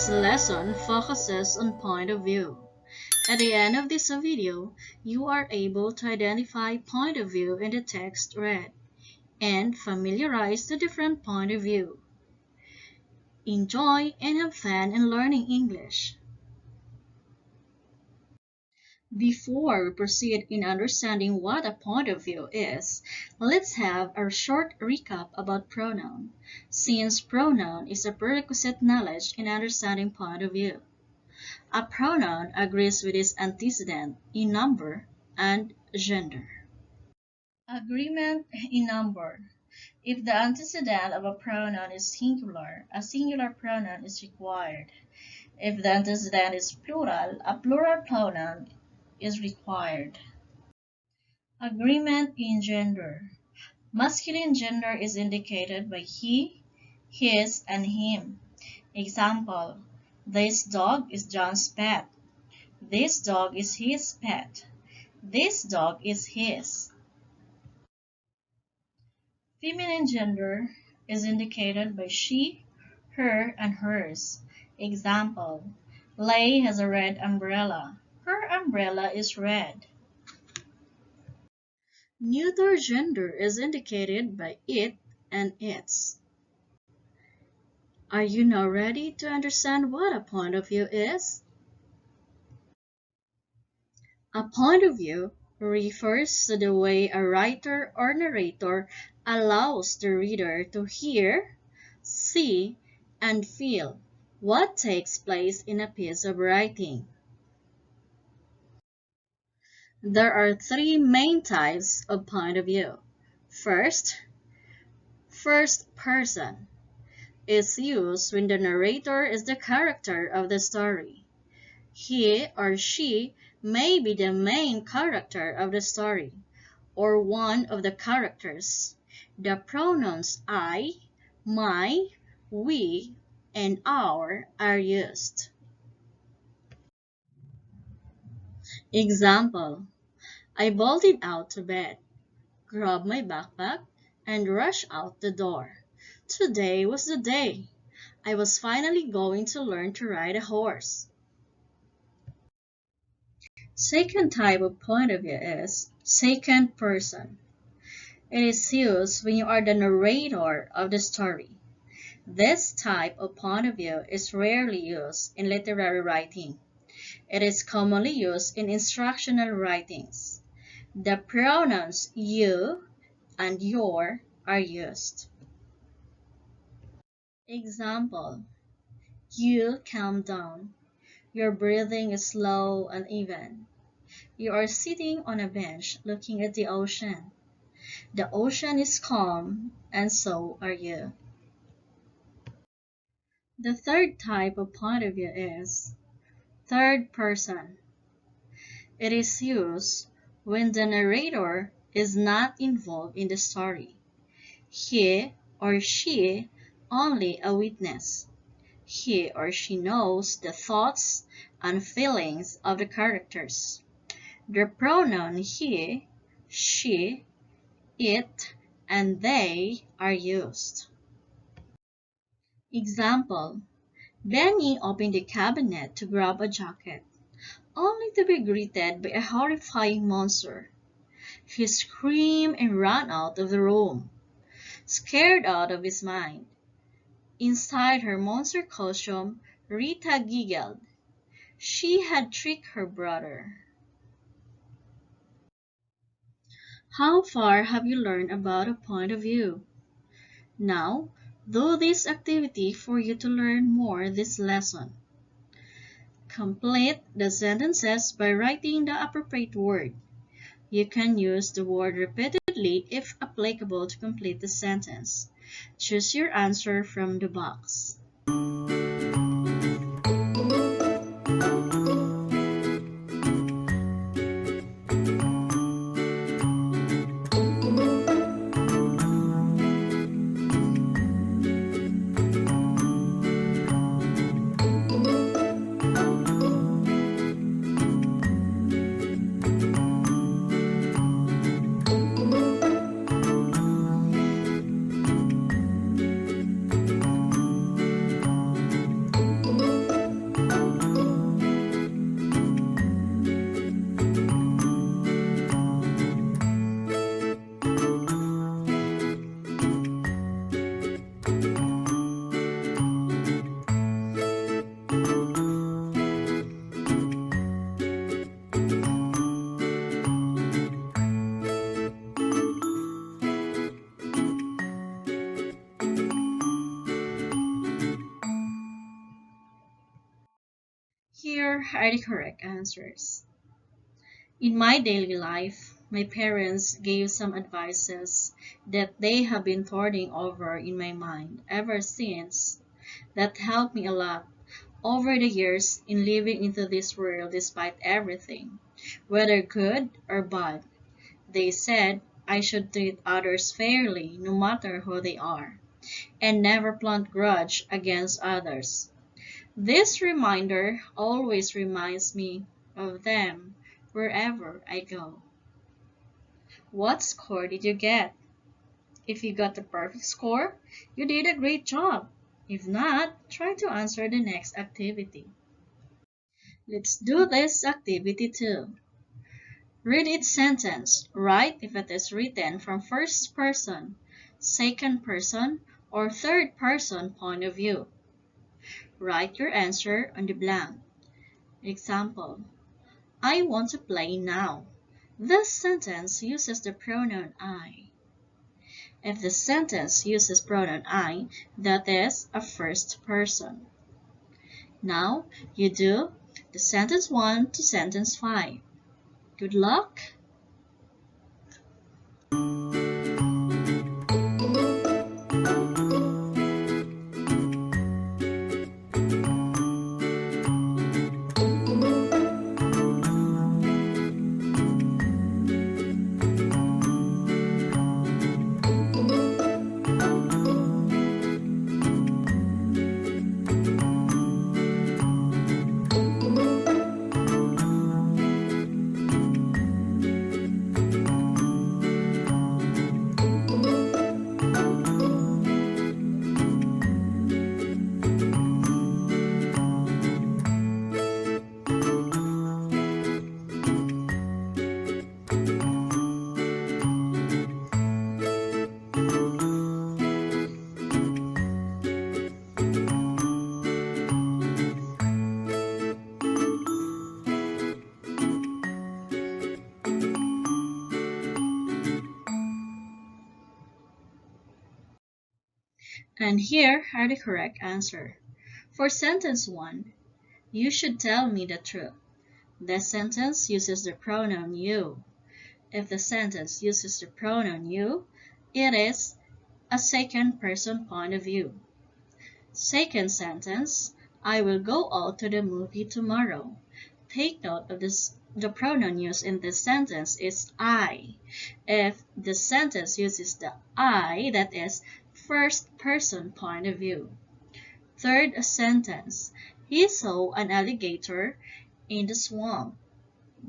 This lesson focuses on point of view. At the end of this video, you are able to identify point of view in the text read and familiarize the different point of view. Enjoy and have fun in learning English. Before we proceed in understanding what a point of view is, let's have a short recap about pronoun, since pronoun is a prerequisite knowledge in understanding point of view. A pronoun agrees with its antecedent in number and gender. Agreement in number. If the antecedent of a pronoun is singular, a singular pronoun is required. If the antecedent is plural, a plural pronoun is required. Agreement in gender. Masculine gender is indicated by he, his, and him. Example: this dog is John's pet. This dog is his pet. This dog is his. Feminine gender is indicated by she, her, and hers. Example: Lay has a red umbrella. Her umbrella is red. Neuter gender is indicated by it and its. Are you now ready to understand what a point of view is? A point of view refers to the way a writer or narrator allows the reader to hear, see, and feel what takes place in a piece of writing. There are three main types of point of view. First person is used when the narrator is the character of the story. He or she may be the main character of the story, or one of the characters. The pronouns I, my, we, and our are used. Example: I bolted out to bed, grabbed my backpack, and rushed out the door. Today was the day. I was finally going to learn to ride a horse. Second type of point of view is second person. It is used when you are the narrator of the story. This type of point of view is rarely used in literary writing. It is commonly used in instructional writings. The pronouns you and your are used. Example: you calm down. Your breathing is slow and even. You are sitting on a bench looking at the ocean. The ocean is calm, and so are you. The third type of point of view is third person. It is used when the narrator is not involved in the story. He or she only a witness. He or she knows the thoughts and feelings of the characters. The pronoun he, she, it, and they are used. Example: Benny opened the cabinet to grab a jacket, only to be greeted by a horrifying monster. He screamed and ran out of the room, scared out of his mind. Inside her monster costume, Rita giggled. She had tricked her brother. How far have you learned about a point of view? Now, do this activity for you to learn more this lesson. Complete the sentences by writing the appropriate word. You can use the word repeatedly if applicable to complete the sentence. Choose your answer from the box. here are the correct answers. In my daily life, my parents gave some advices that they have been turning over in my mind ever since. That helped me a lot over the years in living into this world despite everything, whether good or bad. They said I should treat others fairly no matter who they are, and never plant grudge against others. This reminder always reminds me of them wherever I go. What score did you get? If you got the perfect score, you did a great job. If not, try to answer the next activity. Let's do this activity too. Read each sentence. Write if it is written from first person, second person, or third person point of view. Write your answer on the blank. Example: I want to play now. This sentence uses the pronoun I. If the sentence uses pronoun I, that is a first person. Now you do the sentence 1 to sentence 5. Good luck! And here are the correct answer. For sentence 1, you should tell me the truth. This sentence uses the pronoun you. If the sentence uses the pronoun you, it is a second person point of view. Second sentence, I will go out to the movie tomorrow. Take note of this. The pronoun used in this sentence is I. If the sentence uses the I, that is first person point of view. Third sentence, he saw an alligator in the swamp.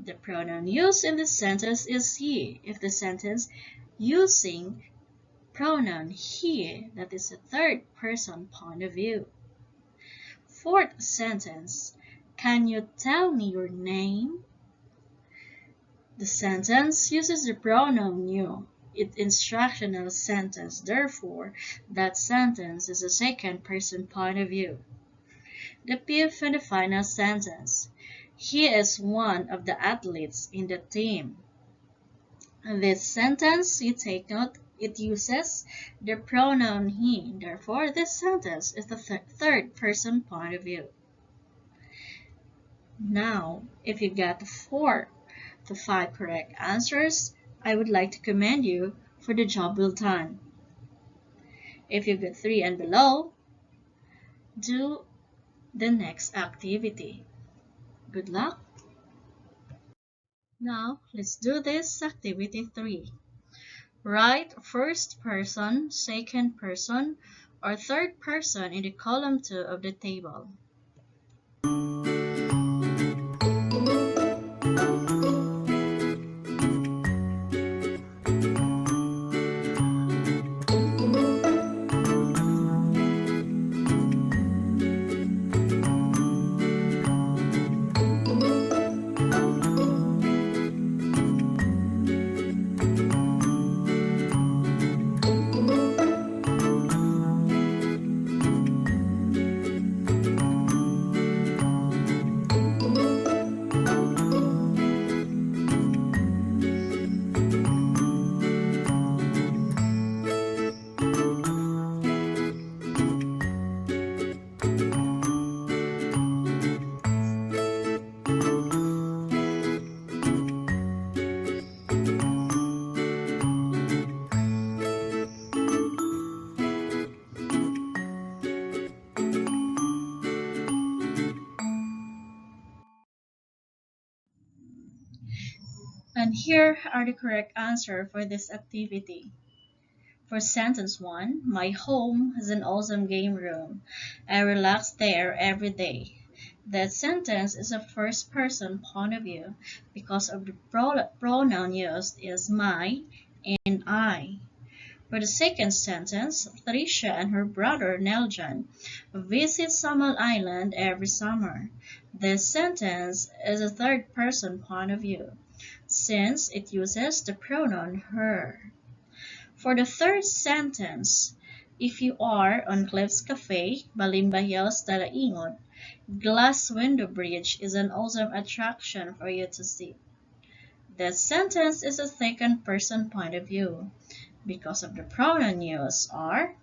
The pronoun used in this sentence is he. If the sentence using pronoun he, that is a third person point of view. Fourth sentence, can you tell me your name? The sentence uses the pronoun you. It's instructional sentence, therefore, that sentence is a second person point of view. The fifth and the final sentence, he is one of the athletes in the team. This sentence, you take note, it uses the pronoun he, therefore this sentence is the third person point of view. Now, if you got the 4 to 5 correct answers, I would like to commend you for the job well done. If you get 3 and below, do the next activity. Good luck! Now, let's do this activity 3. Write first person, second person, or third person in the column 2 of the table. Here are the correct answer for this activity. For sentence 1, my home has an awesome game room. I relax there every day. That sentence is a first person point of view because of the pronoun used is my and I. For the second sentence, Trisha and her brother Neljan visit Samal Island every summer. This sentence is a third person point of view since it uses the pronoun her. For the third sentence, if you are on Cliff's Cafe, Balimba Hills, Dalaingon, Glass Window Bridge is an awesome attraction for you to see. The sentence is a second person point of view because of the pronoun used are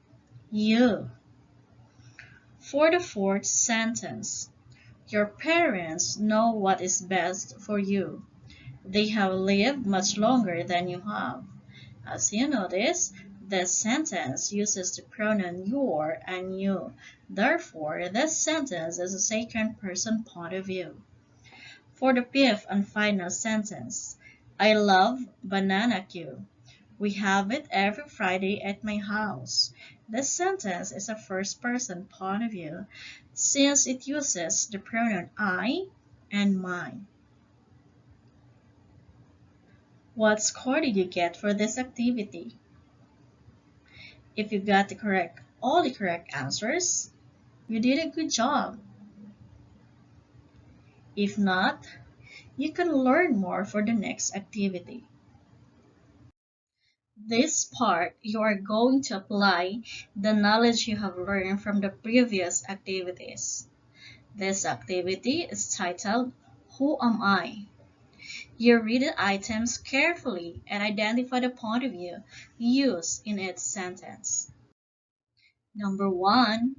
you. For the fourth sentence, your parents know what is best for you. They have lived much longer than you have. As you notice, this sentence uses the pronoun your and you. Therefore, this sentence is a second person point of view. For the fifth and final sentence, I love banana Q. We have it every Friday at my house. This sentence is a first person point of view since it uses the pronoun I and mine. What score did you get for this activity? If you got all the correct answers, you did a good job. If not, you can learn more for the next activity. This part, you are going to apply the knowledge you have learned from the previous activities. This activity is titled, Who Am I? You read the items carefully and identify the point of view used in each sentence. Number 1.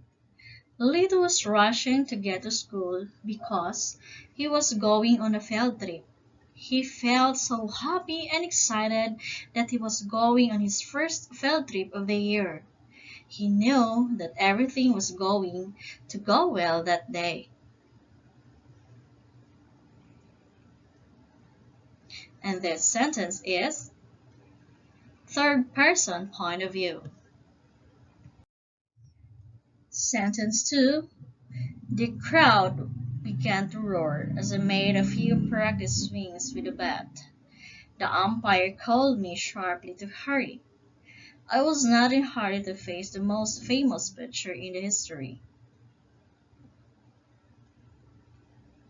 Lito was rushing to get to school because he was going on a field trip. He felt so happy and excited that he was going on his first field trip of the year. He knew that everything was going to go well that day. And this sentence is third person point of view. Sentence 2. The crowd began to roar as I made a few practice swings with the bat. The umpire called me sharply to hurry. I was not in a hurry to face the most famous pitcher in the history.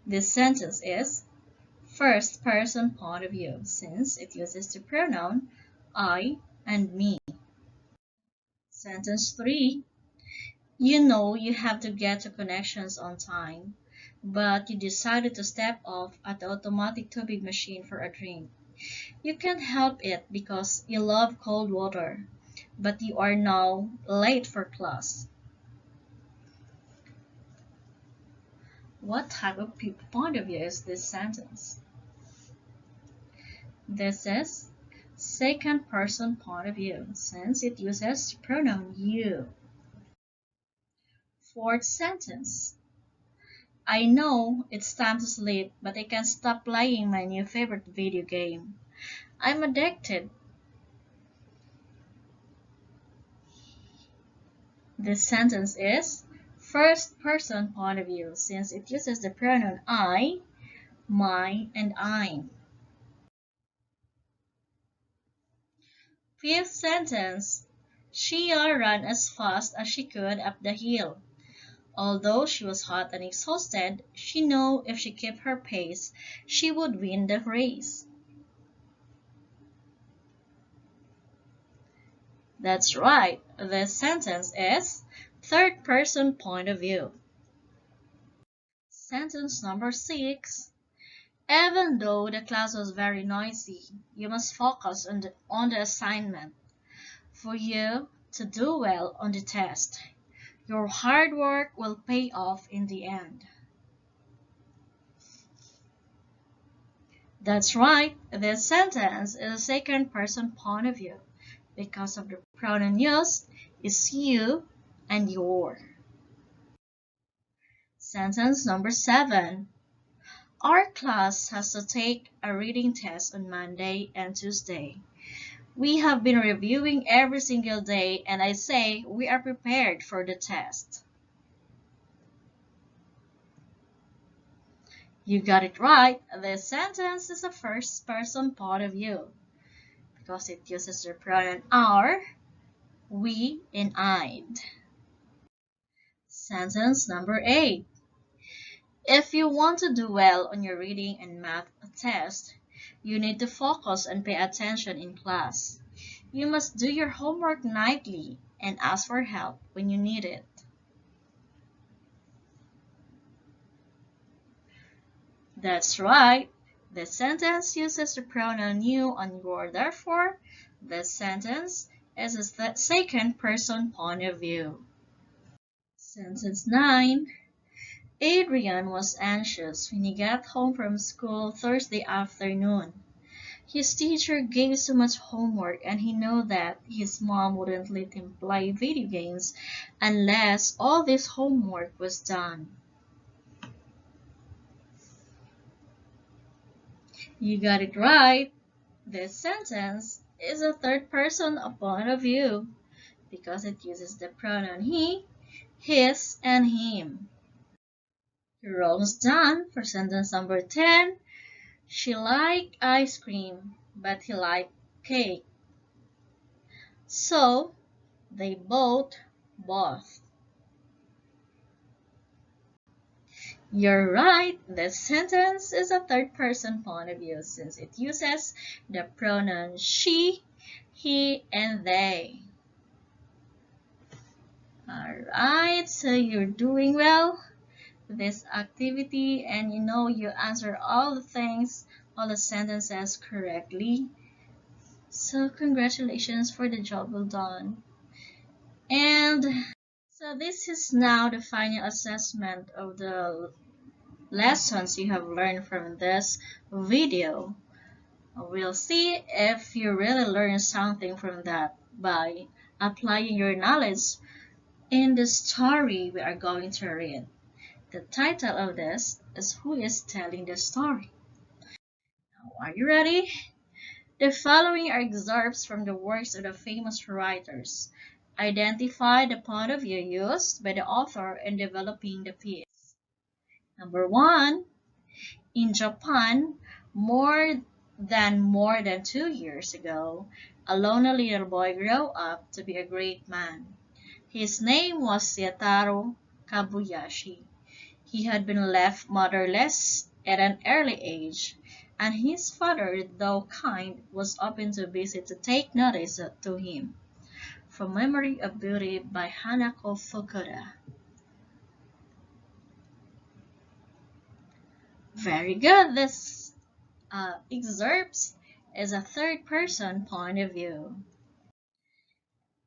This sentence is first person point of view since it uses the pronoun I and me. Sentence 3. You know you have to get to connections on time, but you decided to step off at the automatic tubing machine for a drink. You can't help it because you love cold water, but you are now late for class. What type of point of view is this sentence? This is second person point of view since it uses the pronoun you. Fourth sentence. I know it's time to sleep, but I can't stop playing my new favorite video game. I'm addicted. This sentence is first person point of view since it uses the pronoun I, my, and I'm. Fifth sentence. Shia ran as fast as she could up the hill. Although she was hot and exhausted, she knew if she kept her pace, she would win the race. That's right, this sentence is third person point of view. Sentence number 6. Even though the class was very noisy, you must focus on the assignment for you to do well on the test. Your hard work will pay off in the end. That's right, this sentence is a second person point of view because of the pronoun used is you and your. Sentence number 7. Our class has to take a reading test on Monday and Tuesday. We have been reviewing every single day, and I say we are prepared for the test. You got it right. This sentence is a first-person point of view because it uses the pronoun our, we, and I'd. Sentence number 8. If you want to do well on your reading and math test, you need to focus and pay attention in class. You must do your homework nightly and ask for help when you need it. That's right. This sentence uses the pronoun you and your. Therefore, this sentence is a second person point of view. Sentence 9. Adrian was anxious when he got home from school Thursday afternoon. His teacher gave so much homework and he knew that his mom wouldn't let him play video games unless all this homework was done. You got it right. This sentence is a third person point of view because it uses the pronoun he, his, and him. You're almost done for sentence number 10. She liked ice cream, but he liked cake. So, they both. You're right. This sentence is a third person point of view since it uses the pronoun she, he, and they. Alright, so you're doing well with this activity and you know you answer all the things, all the sentences correctly. So congratulations for the job well done. And so this is now the final assessment of the lessons you have learned from this video. We'll see if you really learned something from that by applying your knowledge in the story we are going to read. The title of this is Who is Telling the Story? Now, are you ready? The following are excerpts from the works of the famous writers. Identify the point of view used by the author in developing the piece. Number 1. In Japan, more than 2 years ago, a lonely little boy grew up to be a great man. His name was Yataro Kabuyashi. He had been left motherless at an early age, and his father, though kind, was open to visit to take notice to him. From Memory of Beauty by Hanako Fukuda. Very good. This excerpt is a third person point of view.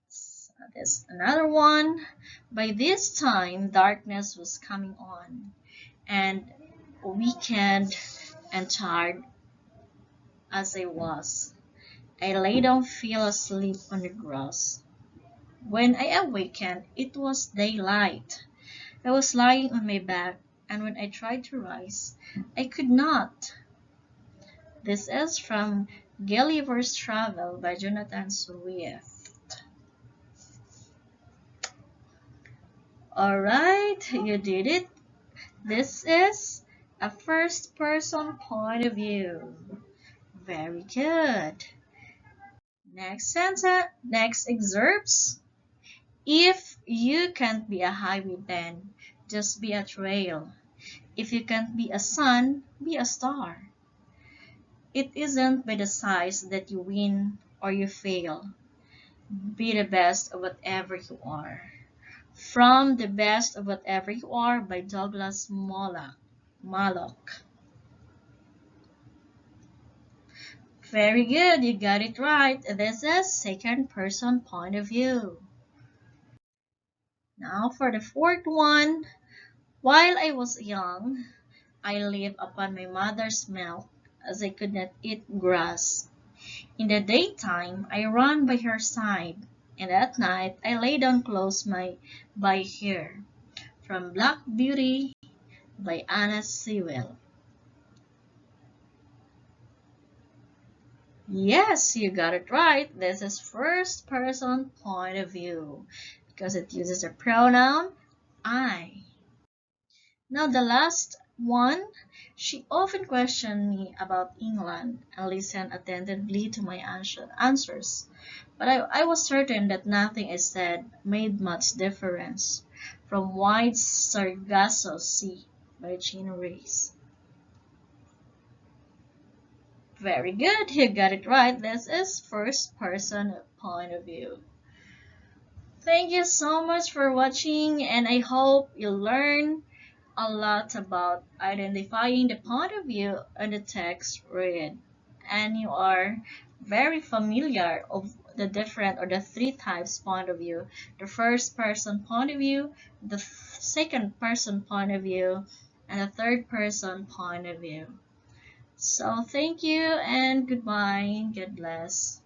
So there's another one. By this time, darkness was coming on, and weakened and tired as I was, I lay down, fell asleep on the grass. When I awakened, it was daylight. I was lying on my back, and when I tried to rise, I could not. This is from Gulliver's Travel by Jonathan Swift. Alright, you did it. This is a first person point of view. Very good. Next sentence, next excerpts. If you can't be a highway, then just be a trail. If you can't be a sun, be a star. It isn't by the size that you win or you fail. Be the best of whatever you are. From The Best of Whatever You Are by Douglas Malloch. Very good, you got it right. This is second person point of view. Now for the fourth one. While I was young, I lived upon my mother's milk, as I could not eat grass. In the daytime, I ran by her side, and at night I lay down close by her. From Black Beauty by Anna Sewell. Yes, you got it right. This is first person point of view because it uses a pronoun I. Now, the last one, she often questioned me about England and listened attentively to my answers. But I was certain that nothing I said made much difference. From Wide Sargasso Sea by Gina Race. Very good, you got it right. This is first person point of view. Thank you so much for watching, and I hope you learn a lot about identifying the point of view in the text read, and you are very familiar of the different or the three types point of view: the first person point of view, the second person point of view, and the third person point of view. So thank you and goodbye. God bless.